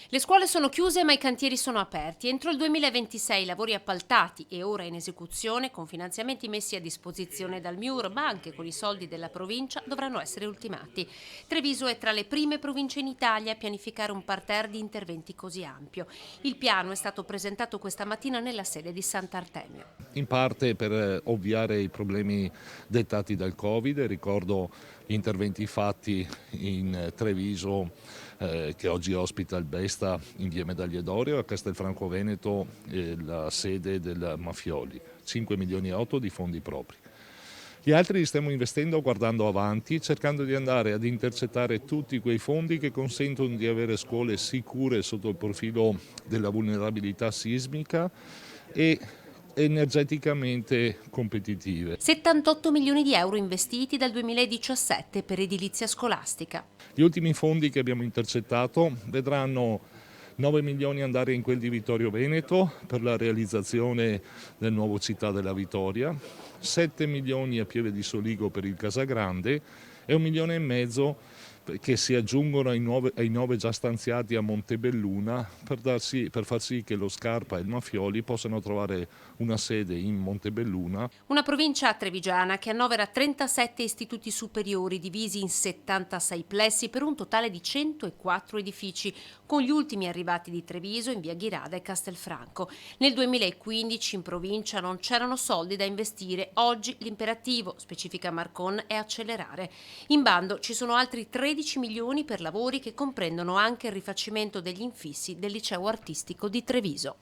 Le scuole sono chiuse ma i cantieri sono aperti. Entro il 2026 i lavori appaltati e ora in esecuzione con finanziamenti messi a disposizione dal MIUR ma anche con i soldi della provincia dovranno essere ultimati. Treviso è tra le prime province in Italia a pianificare un parterre di interventi così ampio. Il piano è stato presentato questa mattina nella sede di Sant'Artemio. In parte per ovviare i problemi dettati dal Covid. Ricordo gli interventi fatti in Treviso, che oggi ospita il Besta in via Medaglie d'Oro, a Castelfranco Veneto, la sede del Mafioli, 5 milioni e 8 di fondi propri. Gli altri li stiamo investendo guardando avanti, cercando di andare ad intercettare tutti quei fondi che consentono di avere scuole sicure sotto il profilo della vulnerabilità sismica e energeticamente competitive. 78 milioni di euro investiti dal 2017 per edilizia scolastica. Gli ultimi fondi che abbiamo intercettato vedranno 9 milioni andare in quel di Vittorio Veneto per la realizzazione del nuovo Città della Vittoria, 7 milioni a Pieve di Soligo per il Casagrande e 1,5 milioni che si aggiungono ai 9 già stanziati a Montebelluna per far sì che lo Scarpa e il Mafioli possano trovare una sede in Montebelluna. Una provincia trevigiana che annovera 37 istituti superiori divisi in 76 plessi per un totale di 104 edifici, con gli ultimi arrivati di Treviso in via Ghirada e Castelfranco. Nel 2015 in provincia non c'erano soldi da investire, oggi l'imperativo, specifica Marcon, è accelerare. In bando ci sono altri 13 milioni per lavori che comprendono anche il rifacimento degli infissi del liceo artistico di Treviso.